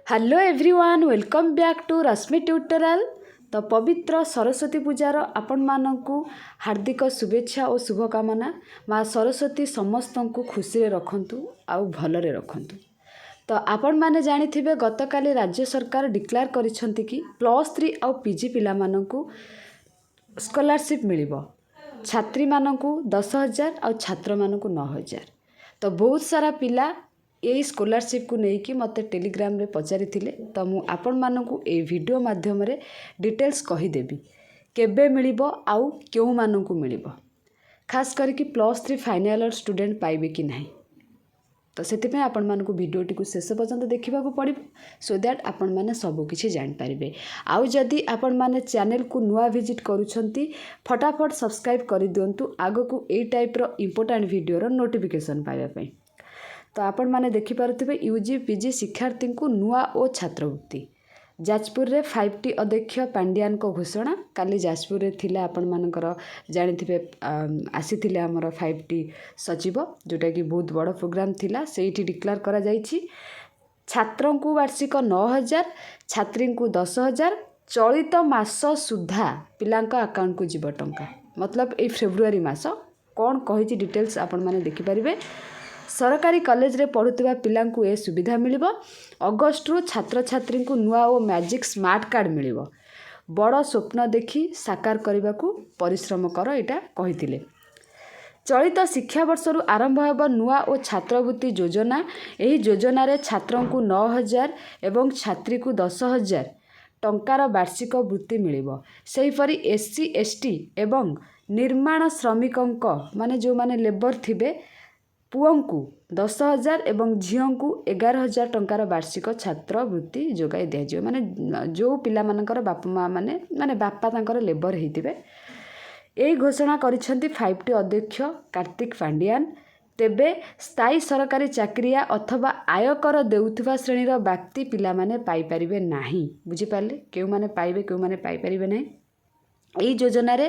Hello everyone welcome back to Rashmi tutorial. तो पवित्र सरस्वती पूजार आपण मानकु हार्दिक शुभेच्छा और शुभकामना। माँ सरस्वती समस्त को खुशी रे रखंतु आउ भलरे रखंतु। तो आपण माने जानी थिबे गतकाली राज्य सरकार डिक्लेयर करिसंती कि +3 आउ पीजी पिला मानकु स्कॉलरशिप मिलिबो। छात्री मानकु 10,000 आउ छात्र मानकु 9,000। तो बहुत सारा पिला यही स्कॉलरशिप को लेकिन मत टेलीग्राम रे पचारि थिले। तो मु आपण मानकु ए वीडियो माध्यम रे डिटेल्स कहीदेवी केबे मिलिबो आउ केउ मानकु मिलिबो, खास करके +3 फाइनल इयर स्टूडेंट पाइबे कि नहीं। तो से आपण मानकु वीडियोटी को शेष पर्यंत देखा पड़ो सो दैट आपण मैंने सबकि जापर। आउ जदि आपण मैंने चैनल को नुआ विजिट करुछंती फटाफट सब्सक्राइब कर दिंतु आगो यही टाइप्र इंपोर्टाट वीडियोर नोटिफिकेशन पाइबापी। तो आपण मैंने देखिपे यूजी पीजी शिक्षार्थी को नुआ और छात्रवृत्ति जाजपुर रे 5T अध्यक्ष पांड्यान को घोषणा काली जाजपुर रे थिला। आपण मानकर जानिथिबे आसीथिले हमर 5T सचिव जोटा कि बहुत बड़ प्रोग्राम थिला। सेठी डिक्लेयर करा जाइछि छात्रों को वार्षिक 9,000 छात्री को 10,000 चलित मास सुधा पिलांका अकाउंट को जीव टंका। मतलब ए फेब्रुआरी मास कौन कही डिटेल्स आपण माने देखि परिबे। सरकारी कॉलेज रे पढ़ुवा पिला ए सुविधा मिलिबो। अगस्ट रु छात्र छात्री को नुआ और मैजिक स्मार्ट कार्ड मिलिबो। बड़ स्वप्न देखि साकार करने को परिश्रम कर एटा कहिथिले। चलित शिक्षा वर्ष रु आरंभ होब नुआ और छात्रवृत्ति योजना। यही योजना रे छात्रों को 9,000 एवं छात्री को 10,000 टंकार वार्षिक वृत्ति मिलिबो। सेहीपरि SC ST एवं निर्माण श्रमिकों माने जो माने लेबर थिबे पुओं को 10,000 एवं झीओं को 11,000 टंकार वार्षिक छात्रवृत्ति जोगाई दिया। माने जो पिला मानकर बापा माँ माने बापा तांकर लेबर होइतिबे। यही घोषणा करिसेंती 5T अध्यक्ष कार्तिक पांड्यान। तेबे स्थायी सरकारी चाकरिया अथवा आयकर देउथुवा श्रेणीर व्यक्ति पिला माने पाई परिबे नाही। बुझी पाले केउ माने पाइबे केउ माने पाई परिबे नाही। यही योजना रे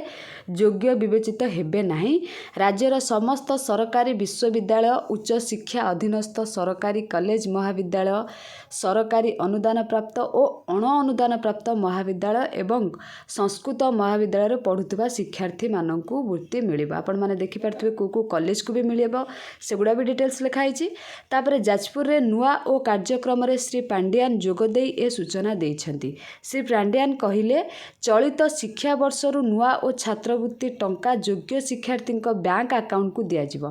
योग्य विवेचित हेबे नाही। राज्यर समस्त सरकारी विश्वविद्यालय उच्च शिक्षा अधीनस्थ सरकारी कॉलेज महाविद्यालय सरकारी अनुदान प्राप्त और अण अनुदान प्राप्त महाविद्यालय एवं संस्कृत महाविद्यालय पढ़ुवा शिक्षार्थी मानकु वृत्ति मिलिबो। आपण माने देखि पारथुबे को कॉलेज को भी मिलिबो सेगुडा भी डिटेल्स लिखाई छि। तापरे जाजपुर रे नुआ ओ कार्यक्रम रे श्री पांड्यान जोगदेई ए सूचना देइछंती। श्री पांड्यान कहिले चलित शिक्षा वर्ष नुआ और छात्रवृत्ति टंका योग्य शिक्षार्थी बैंक अकाउंट को दिज्व।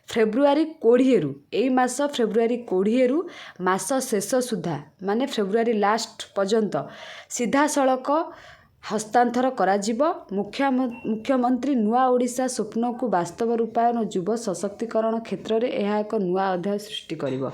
फेब्रुआरी 20 रु यही मास फेब्रुआरी 20 रु मास शेष सुधा माने फेब्रुआरी लास्ट पर्यंत सीधा सड़क हस्तांतर कराजिबो। मुख्यमंत्री नुआ ओडिशा स्वप्न को वास्तव रूपायन युव सशक्तिकरण क्षेत्र में यह एक नुआ अध्याय सृष्टि करिबो।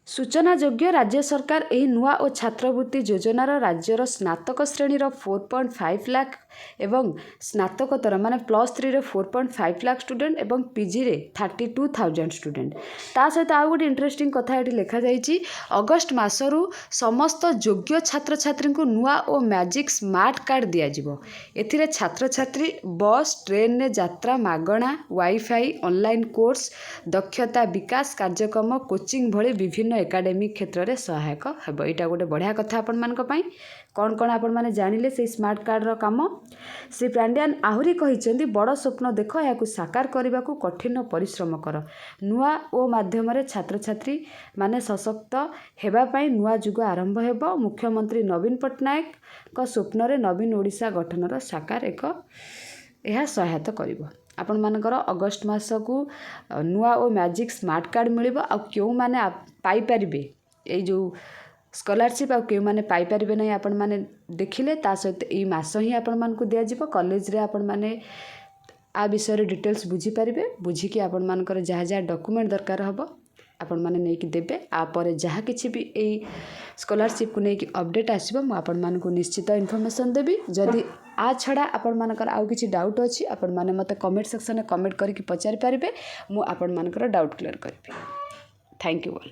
सूचना योग्य राज्य सरकार यही नुआ और छात्रवृत्ति योजनार राज्यर स्नातक श्रेणीर 4.5 लाख एवं स्नातकोत्तर माने +3 रे 4.5 लाख स्टूडेंट एवं पीजी रे 32,000 स्टूडेंट। ता सहित आउ गोटे इंटरेस्टिंग कथा ये लिखा जाइछि अगस्ट मासरू समस्त योग्य छात्र छात्री को नुआ और मैजिक स्मार्ट कार्ड दिज्व। एथिरे छात्र छात्री बस ट्रेन रे यात्रा मागणा वाईफाई ऑनलाइन कोर्स दक्षता विकास कार्यक्रम कोचिंग भली विभिन्न एकाडेमिक क्षेत्र में सहायक हेब। यहाँ गोटे बढ़िया कथा आपण मानक पई। कौन कौन आपण माने जानिले से स्मार्ट कार्ड रो काम। श्री पांड्यान आहुरी कहिसेंती बड़ स्वप्न देख या साकार करने को कठिन परिश्रम कर। नुआ ओ माध्यम रे छात्र छात्री माने सशक्त हेबा पई नुआ जुग आरंभ हेब। मुख्यमंत्री नवीन पट्टनायक को स्वप्न रे नवीन ओडिशा गठनर साकार एक यह सहायता करिबो। आपण मानकर अगस्ट मास को नुआ और मैजिक स्मार्ट कार्ड मिलिबो। आ क्यों माने पाई परिबे ए जो स्कॉलरशिप आ क्यों माने पाई परिबे नै आपण माने देखिले। ता सहित ए मास ही आपण मान को दिया जिवो। कॉलेज रे आपण माने आ विषय डिटेल्स बुझी परिबे। बुझी कि आपण मानकर जहाँ जहाँ डॉक्यूमेंट दरकार हबो आपण माने नै कि देबे। आ पर जहाँ किछि भी ए स्कॉलरशिप को नै कि अपडेट आसीबो मु आपण मान को निश्चित इन्फॉर्मेशन देबी। जदि आ छड़ा आपण मानकर आउ किछि डाउट अछि आपण माने मते कमेंट सेक्शन में कमेंट करके पचारि पारिबे। मु आपण मानकर डाउट क्लियर करबी। Thank you all.